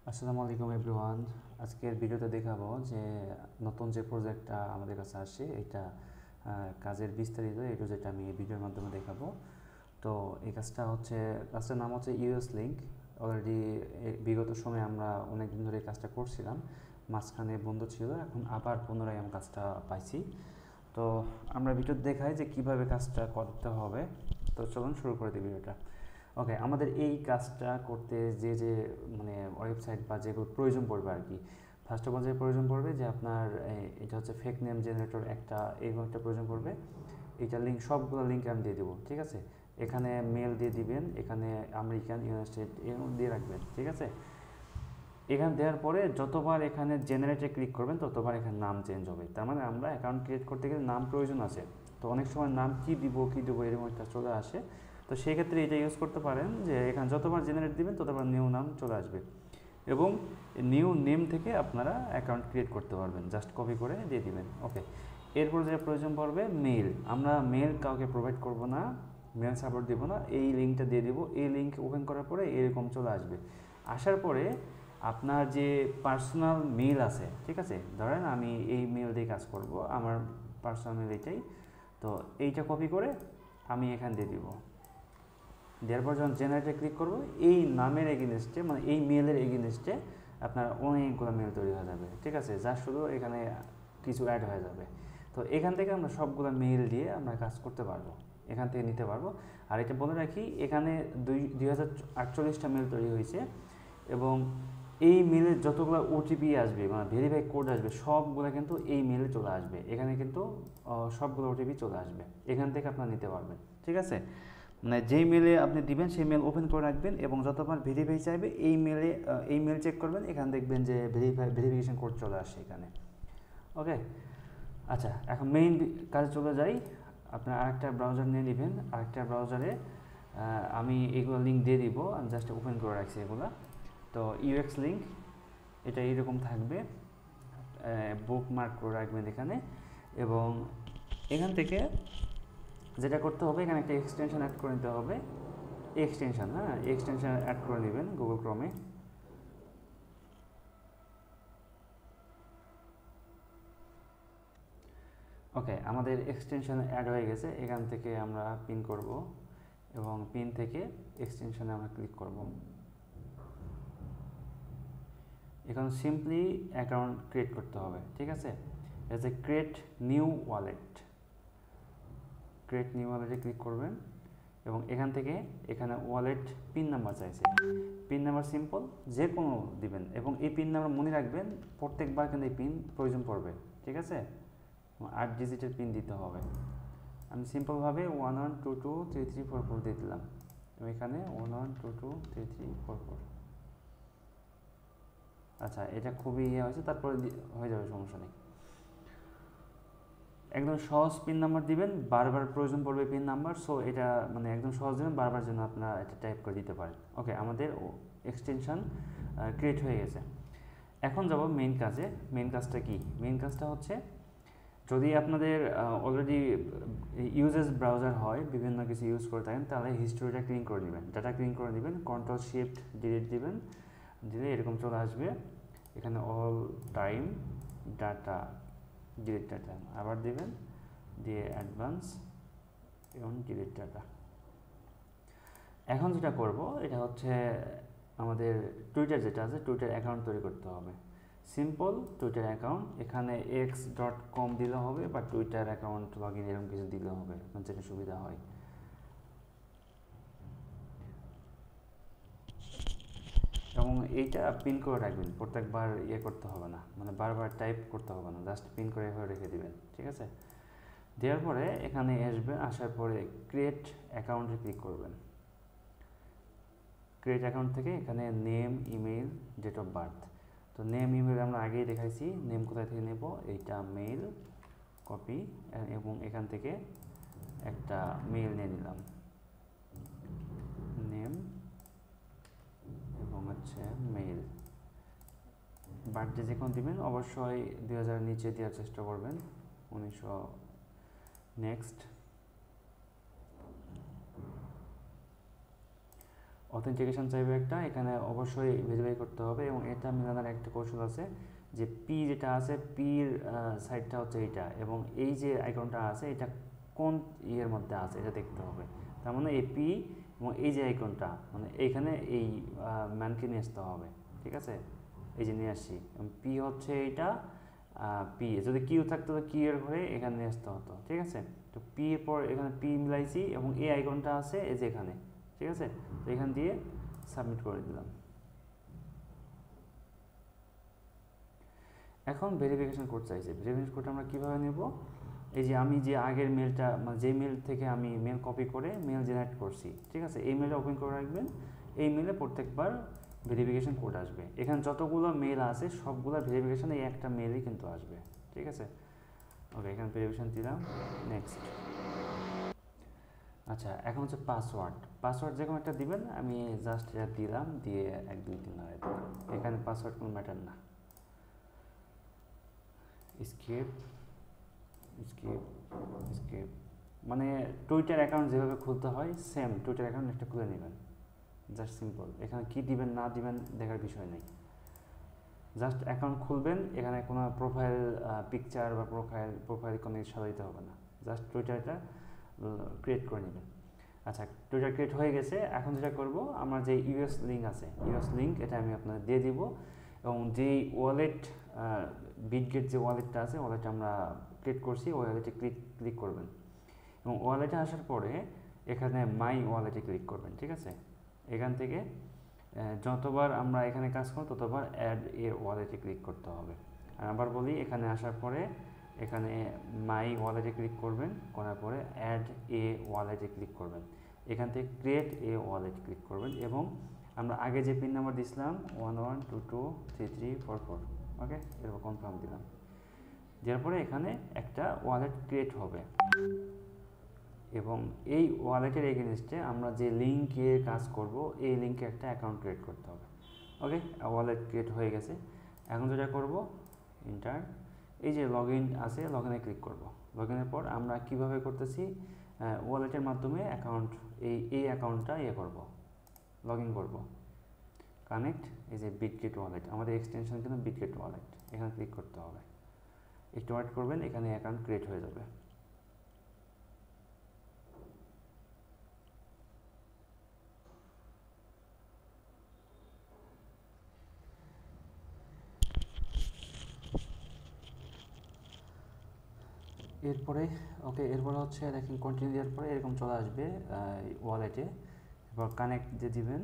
আসসালামু আলাইকুম এভরিওয়ান। আজকের ভিডিওতে দেখাবো যে নতুন যে প্রজেক্টটা আমাদের কাছে আসছে এটা কাজের বিস্তারিত একটু যেটা আমি এই ভিডিওর মাধ্যমে দেখাবো। তো এই কাজটার নাম হচ্ছে ইউএস লিঙ্ক। অলরেডি বিগত সময়ে আমরা অনেক দিন ধরে এই কাজটা করছিলাম, মাঝখানে বন্ধ ছিল, এখন আবার পুনরায় আমি কাজটা পাইছি। তো আমরা ভিডিও দেখাই যে কিভাবে কাজটা করতে হবে। তো চলুন শুরু করে দিই ভিডিওটা। ওকে, আমাদের এই কাজটা করতে যে মানে ওয়েবসাইট বা যেগুলো প্রয়োজন পড়বে আর কি, ফার্স্ট অফ অল যে প্রয়োজন পড়বে যে আপনার এটা হচ্ছে ফেক নেম জেনারেটর একটা, এরকম একটা প্রয়োজন পড়বে। এইটা লিঙ্ক, সবগুলো লিঙ্ক আমি দিয়ে দেবো, ঠিক আছে। এখানে মেল দিয়ে দিবেন, এখানে আমেরিকান, ইউনাইটেড এরকম দিয়ে রাখবেন, ঠিক আছে। এখানে দেওয়ার পরে যতবার এখানে জেনারেটে ক্লিক করবেন ততবার এখানে নাম চেঞ্জ হবে। তার মানে আমরা অ্যাকাউন্ট ক্রিয়েট করতে গেলে নাম প্রয়োজন আছে। তো অনেক সময় নাম কী দেবো এরকম একটা চলে আসে। তো সেই ক্ষেত্রে এটা ইউজ করতে পারেন যে এখানে যতবার জেনারেট দিবেন ততবার নিউ নাম চলে আসবে, এবং নিউ নেম থেকে আপনারা অ্যাকাউন্ট ক্রিয়েট করতে পারবেন। জাস্ট কপি করে দিয়ে দিবেন। ওকে, এরপর যে প্রয়োজন পড়বে মেইল। আমরা মেল কাউকে প্রোভাইড করব না, মেল সাপোর্ট দেবো না, এই লিঙ্কটা দিয়ে দেবো। এই লিঙ্ক ওপেন করার পরে এরকম চলে আসবে। আসার পরে আপনার যে পার্সোনাল মেল আছে, ঠিক আছে, ধরেন আমি এই মেল দিয়ে কাজ করব, আমার পার্সোনাল মেল এটাই। তো এইটা কপি করে আমি এখানে দিয়ে দিব। দেওয়ার পর যখন জেনারেটে ক্লিক করব, এই নামের এগেনস্টে মানে এই মেলের এগেনস্টে আপনার অনেকগুলো মেল তৈরি হয়ে যাবে, ঠিক আছে, যা শুধু এখানে কিছু অ্যাড হয়ে যাবে। তো এখান থেকে আমরা সবগুলো মেল দিয়ে আমরা কাজ করতে পারবো, এখান থেকে নিতে পারবো। আর এটা বলে রাখি, এখানে 2048টা মেল তৈরি হয়েছে, এবং এই মেলে যতগুলো ওটিপি আসবে মানে ভেরিফাই কোড আসবে সবগুলো কিন্তু এই মেলে চলে আসবে। এখানে কিন্তু সবগুলো ওটিপি চলে আসবে, এখান থেকে আপনারা নিতে পারবেন, ঠিক আছে। মানে যেই মেলে আপনি দিবেন সেই মেল ওপেন করে রাখবেন, এবং যতবার ভেরিফাই চাইবে এই মেল চেক করবেন, এখানে দেখবেন যে ভেরিফিকেশন কোড চলে আসছে এখানে। ওকে, আচ্ছা, এখন মেইন কাজে চলে যাই। আপনার আরেকটা ব্রাউজার নিয়ে নেবেন, আরেকটা ব্রাউজারে আমি এগুলো লিঙ্ক দিয়ে দিব, আমি জাস্ট ওপেন করে রাখছি এগুলো। তো ইউএক্স লিঙ্ক এটা এইরকম থাকবে, বুক মার্ক করে রাখবেন এখানে। এবং এখান থেকে যেটা করতে হবে, এখানে একটা এক্সটেনশন অ্যাড করে নিতে হবে। এক্সটেনশন, হ্যাঁ, এক্সটেনশন অ্যাড করে নেবেন গুগল ক্রমে। ওকে, আমাদের এক্সটেনশন অ্যাড হয়ে গেছে। এখান থেকে আমরা পিন করব, এবং পিন থেকে এক্সটেনশনে আমরা ক্লিক করব। এখন সিম্পলি অ্যাকাউন্ট ক্রিয়েট করতে হবে, ঠিক আছে। As a create new wallet, create new ওয়ালেটে ক্লিক করবেন, এবং এখান থেকে এখানে ওয়ালেট পিন নাম্বার চাইছে। পিন নাম্বার সিম্পল যে কোনো দিবেন, এবং এই পিন নাম্বার মনে রাখবেন, প্রত্যেকবার কিন্তু এই পিন প্রয়োজন পড়বে, ঠিক আছে। 8 ডিজিটের পিন দিতে হবে। আমি সিম্পলভাবে 11223344 দিয়ে দিলাম, এবং এখানে 11223344। আচ্ছা, এটা খুবই ইয়ে হয়েছে, তারপরে হয়ে যাবে, সমস্যা নেই। একদম সহজ পিন নাম্বার দিবেন, বারবার প্রয়োজন পড়বে পিন নাম্বার, সো এটা মানে একদম সহজ দেবেন, বারবার যেন আপনারা এটা টাইপ করে দিতে পারেন। ওকে, আমাদের এক্সটেনশন ক্রিয়েট হয়ে গেছে। এখন যাব মেইন কাজে। মেইন কাজটা কি? মেইন কাজটা হচ্ছে, যদি আপনাদের অলরেডি ইউজেস ব্রাউজার হয়, বিভিন্ন কিছু ইউজ করে থাকেন, তাহলে হিস্টোরিটা ক্লিন করে নেবেন, ডাটা ক্লিন করে নেবেন, কন্ট্রোল শিফট ডিলিট দিবেন, দিলে এরকম চলে আসবে। এখানে all time data, delete data আবার দিবেন, দিয়ে অ্যাডভান্স এবং ডিলিট ডাটা। এখন যেটা করব এটা হচ্ছে আমাদের টুইটার যেটা আছে, টুইটার অ্যাকাউন্ট তৈরি করতে হবে। সিম্পল টুইটার অ্যাকাউন্ট, এখানে x.com দিলে হবে, বা টুইটার অ্যাকাউন্ট লগ ইন এরকম কিছু দিলে হবে, যেটা সুবিধা হয়। এবং এইটা পিন করে রাখবেন, প্রত্যেকবার ইয়ে করতে হবে না, মানে বারবার টাইপ করতে হবে না, জাস্ট পিন করে এভাবে রেখে দিবেন, ঠিক আছে। দেওয়ার পরে এখানে আসবেন, আসার পরে ক্রিয়েট অ্যাকাউন্টে ক্লিক করবেন। ক্রিয়েট অ্যাকাউন্ট থেকে এখানে name, email, date of birth. তো নেম ইমেল আমরা আগেই দেখাইছি, নেম কোথায় থেকে নেব, এইটা মেল কপি, এবং এখান থেকে একটা মেল নিয়ে নিলাম, নেম এবং হচ্ছে মেল। বার্থডে যে কোনো দিবেন, অবশ্যই 2000 নিচে দেওয়ার চেষ্টা করবেন, 1900। নেক্সট। অথেন্টিকেশন চাইবে একটা, এখানে অবশ্যই ভেরিফাই করতে হবে। এবং এটা মেলানোর একটা কৌশল আছে যে পি যেটা আছে, পির সাইডটা হচ্ছে এইটা, এবং এই যে আইকনটা আছে এটা কোন ইয়ের মধ্যে আছে এটা দেখতে হবে। তার মানে এই পি এবং এই যে আইকনটা, মানে এইখানে এই ম্যানকে নিয়ে আসতে হবে। ঠিক আছে, এই যে নিয়ে আসছি, পি হচ্ছে এইটা, পি যদি কিউ থাকতো তো কিউ এর ঘরে এখানে নিয়ে আসতে হতো। ঠিক আছে, তো পি এর পর এখানে পি মিলাইছি এবং এই আইকনটা আছে এই যে এখানে। ঠিক আছে, তো এখান দিয়ে সাবমিট করে দিলাম। এখন ভেরিফিকেশন কোড চাইছে। ভেরিফিকেশন কোডটা আমরা কীভাবে নেব? এই যে আমি যে আগের মেলটা, মানে যে মেল থেকে আমি মেল কপি করে মেল জেনারেট করছি, ঠিক আছে, এই মেলটা ওপেন করে রাখবেন। এই মেলে প্রত্যেকবার ভেরিফিকেশন কোড আসবে। এখানে যতগুলো মেল আছে সবগুলো ভেরিফিকেশন এই একটা মেলই কিন্তু আসবে। ঠিক আছে, ওকে, এখানে ভেরিফিকেশন দিলাম, নেক্সট। আচ্ছা, এখন হচ্ছে পাসওয়ার্ড। পাসওয়ার্ড যে কোনো একটা দিবেন, আমি জাস্ট এটা দিলাম, দিয়ে 1 2 3 লাগাই দিলাম। এখানে পাসওয়ার্ড কোনো ম্যাটার না। স্কেপ স্কেপ স্কেপ, মানে টুইটার অ্যাকাউন্ট যেভাবে খুলতে হয় সেম টুইটার অ্যাকাউন্ট একটা খুলে নেবেন, জাস্ট সিম্পল। এখানে কি দিবেন না দিবেন দেখার বিষয় নেই, জাস্ট অ্যাকাউন্ট খুলবেন। এখানে কোনো প্রোফাইল পিকচার বা প্রোফাইল কোনো কিছু সাজাইতে হবে না, জাস্ট টুইটারটা ক্রিয়েট করে নেবেন। আচ্ছা, টুইটার ক্রিয়েট হয়ে গেছে। এখন যেটা করব, আমার যে ইউএস লিঙ্ক আছে, ইউএস লিঙ্ক এটা আমি আপনাদের দিয়ে দিব। এবং যেই ওয়ালেট, বিটগেট যে ওয়ালেটটা আছে, ওয়ালেটটা আমরা ক্রিয়েট করছি, ওয়ালেটে ক্লিক করবেন। এবং ওয়ালেটে আসার পরে এখানে মাই ওয়ালেটে ক্লিক করবেন। ঠিক আছে, এখান থেকে যতবার আমরা এখানে কাজ করব ততবার অ্যাড এ ওয়ালেটে ক্লিক করতে হবে। আর আবার বলি, এখানে আসার পরে এখানে মাই ওয়ালেটে ক্লিক করবেন, করার পরে অ্যাড এ ওয়ালেটে ক্লিক করবেন। এখান থেকে ক্রিয়েট এ ওয়ালেট ক্লিক করবেন এবং আমরা আগে যে পিন নাম্বার দিয়েছিলাম 11222334, ওকে, এরপর কনফার্ম দিলাম। দেওয়ার পরে এখানে একটা ওয়ালেট ক্রিয়েট হবে এবং এই ওয়ালেটের এগেনস্টে আমরা যে লিঙ্কে কাজ করব এই লিঙ্কে একটা অ্যাকাউন্ট ক্রিয়েট করতে হবে। ওকে, ওয়ালেট ক্রিয়েট হয়ে গেছে। এখন যেটা করব, ইন্টার, এই যে লগ ইন আছে, লগ ইনে ক্লিক করব। লগ ইনের পর আমরা কিভাবে করতেছি, ওয়ালেটের মাধ্যমে অ্যাকাউন্ট, এই অ্যাকাউন্টটা করব, লগ ইন করবো। কানেক্ট, এই যে বিটগেট ওয়ালেট, আমাদের এক্সটেনশন কিন্তু বিটগেট ওয়ালেট, এখানে ক্লিক করতে হবে। একটু ওয়েট করবেন, এখানে অ্যাকাউন্ট ক্রিয়েট হয়ে যাবে। এরপরে ওকে, এরপরে হচ্ছে দেখেন কন্টিনিউ দেওয়ার পরে এরকম চলে আসবে ওয়ালেটে। এরপর কানেক্ট দিয়ে দিবেন।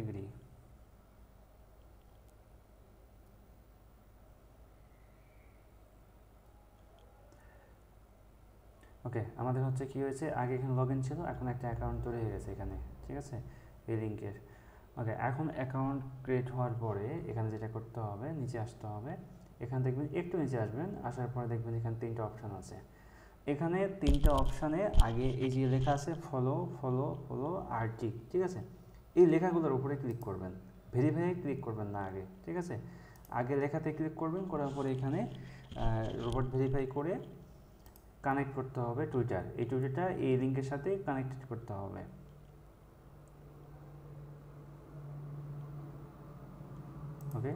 এগ্রি। ওকে, আমাদের হচ্ছে কি হয়েছে, আগে এখানে লগ ইন ছিল, এখন একটা অ্যাকাউন্ট তৈরি হয়ে গেছে এখানে। ঠিক আছে, এই লিঙ্কের। ওকে, এখন অ্যাকাউন্ট ক্রিয়েট হওয়ার পরে এখানে যেটা করতে হবে, নিচে আসতে হবে। এখানে দেখবেন একটু নিচে আসবেন, আসার পরে দেখবেন এখানে 3টা অপশান আছে। এখানে 3টা অপশানে আগে এই যে লেখা আছে ফলো ফলো ফলো আর্টিক, ঠিক আছে, এই লেখাগুলোর উপরে ক্লিক করবেন, ভেরিফাই ক্লিক করবেন না আগে। ঠিক আছে, আগে লেখাতে ক্লিক করবেন, করার পরে এখানে রোবট ভেরিফাই করে কানেক্ট করতে হবে টুইটার, এই টুইটারটা এই লিঙ্কের সাথে কানেক্টেড করতে হবে। ওকে,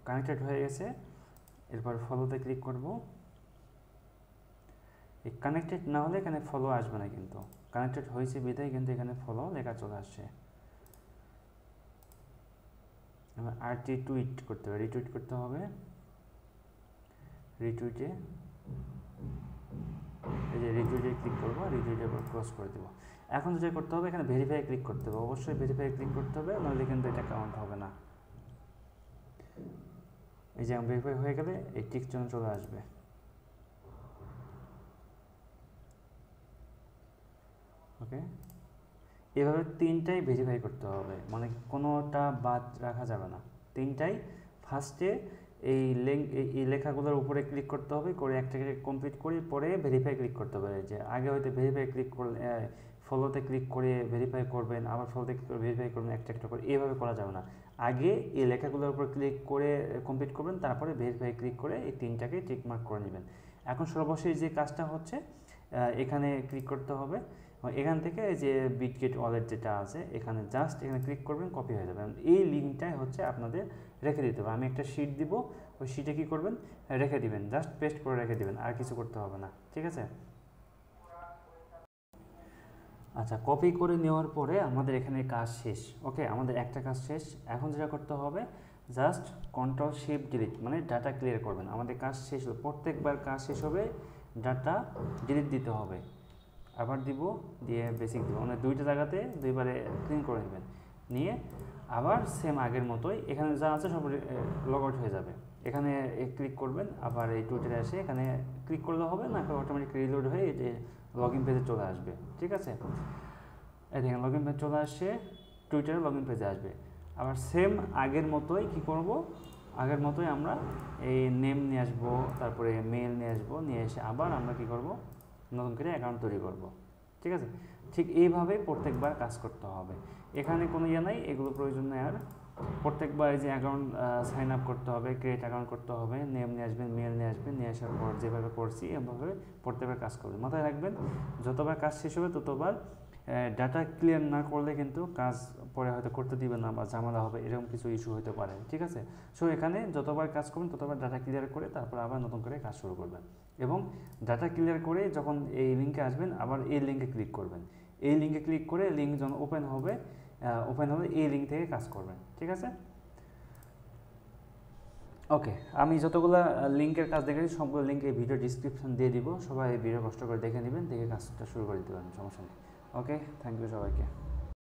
কানেক্টেড হয়ে গেছে। এরপর ফলোতে ক্লিক করব। এই কানেক্টেড না হলে এখানে ফলো আসবে না, কিন্তু কানেক্টেড হয়েছে বিধায় কিন্তু এখানে ফলো লেখা চলে আসছে। এবার আরটি টুইট করতে হবে, রিটুইট করতে হবে। রিটুইটে, এই যে রিটুইটে ক্লিক করবো, রিটুইটে এবার ক্লোজ করে দেবো। এখন যেটা করতে হবে, এখানে ভেরিফাই ক্লিক করতে হবে, অবশ্যই ভেরিফাই ক্লিক করতে হবে, নাহলে কিন্তু এটা কাউন্ট হবে না। এই যে ভেরিফাই হয়ে গেলে এই টিক চিহ্ন চলে আসবে। ওকে, এভাবে 3টাই ভেরিফাই করতে হবে, মানে কোনোটা বাদ রাখা যাবে না। 3টাই ফার্স্টে এই লিঙ্ক এই লেখাগুলোর উপরে ক্লিক করতে হবে, করে একটা কমপ্লিট করে পরে ভেরিফাই ক্লিক করতে হবে। যে আগে হয়তো ভেরিফাই ক্লিক করলে ফলোতে ক্লিক করে ভেরিফাই করবেন, আবার ফলোতে ক্লিক করে ভেরিফাই করবেন, একটা করে এইভাবে করা যাবে না। আগে এই লেখাগুলোর উপর ক্লিক করে কমপ্লিট করবেন, তারপরে ভেরিফাই ক্লিক করে এই তিনটাকে টিকমার্ক করে নেবেন। এখন সর্বশেষ যে কাজটা হচ্ছে এখানে ক্লিক করতে হবে। এখান থেকে যে বিটগেট ওয়ালেট যেটা আছে এখানে জাস্ট এখানে ক্লিক করবেন, কপি হয়ে যাবে। এই লিঙ্কটাই হচ্ছে আপনাদের রেখে দিতে হবে। আমি একটা শিট দিব, ওই শিটে কী করবেন, রেখে দিবেন, জাস্ট পেস্ট করে রেখে দিবেন, আর কিছু করতে হবে না, ঠিক আছে। আচ্ছা, কপি করে নেওয়ার পরে আমাদের এখানে কাজ শেষ। ওকে, আমাদের একটা কাজ শেষ। এখন যেটা করতে হবে, জাস্ট কন্ট্রোল শিফট ডিলিট, মানে ডাটা ক্লিয়ার করবেন। আমাদের কাজ শেষ হবে, প্রত্যেকবার কাজ শেষ হবে ডাটা ডিলিট দিতে হবে। আবার দিব, দিয়ে বেসিক দিব, মানে দুইটা জায়গাতে দুইবারে ক্লিন করে নেবেন। নিয়ে আবার সেম আগের মতোই এখানে যা আছে সব লগ আউট হয়ে যাবে। এখানে ক্লিক করবেন, আবার এই টুইটারে এসে এখানে ক্লিক করলে হবে না, অটোমেটিক রিলোড হয়ে এই লগ ইন পেজে চলে আসবে, ঠিক আছে। এই দেখেন লগ ইন পেজ চলে আসছে, টুইটারে লগ ইন পেজে আসবে। আবার সেম আগের মতোই কী করব, আগের মতোই আমরা এই নেম নিয়ে আসবো, তারপরে মেল নিয়ে আসবো, নিয়ে এসে আবার আমরা কী করব, নতুন করে অ্যাকাউন্ট তৈরি করব, ঠিক আছে। ঠিক এইভাবেই প্রত্যেকবার কাজ করতে হবে। এখানে কোনো ইয়ে নাই, এগুলো প্রয়োজন নেই আর। প্রত্যেকবার যে অ্যাকাউন্ট সাইন আপ করতে হবে, ক্রিয়েট অ্যাকাউন্ট করতে হবে, নেম নিয়ে আসবেন, মেল নিয়ে আসবেন, নিয়ে আসার পর যেভাবে করছি এভাবে প্রত্যেকবার কাজ করবেন। মাথায় রাখবেন, যতবার কাজ শেষ হবে ততবার ডাটা ক্লিয়ার না করলে কিন্তু কাজ পরে হয়তো করতে দিবে না বা ঝামেলা হবে, এরকম কিছু ইস্যু হতে পারে, ঠিক আছে। সো এখানে যতবার কাজ করবেন ততবার ডাটা ক্লিয়ার করে তারপর আবার নতুন করে কাজ শুরু করবেন। এবং ডাটা ক্লিয়ার করে যখন এই লিঙ্কে আসবেন, আবার এই লিঙ্কে ক্লিক করবেন। এই লিঙ্কে ক্লিক করে লিঙ্ক যখন ওপেন হবে এই লিঙ্ক থেকে কাজ করবেন, ঠিক আছে। ওকে, আমি যতগুলো লিঙ্কের কাজ দেখেছি সবগুলো লিঙ্ক এই ভিডিও ডিসক্রিপশন দিয়ে দিব, সবাই ভিডিও কষ্ট করে দেখে নেবেন, দেখে কাজটা শুরু করে দিতে পারেন, সমস্যা নেই। ওকে, থ্যাংক ইউ সবাইকে।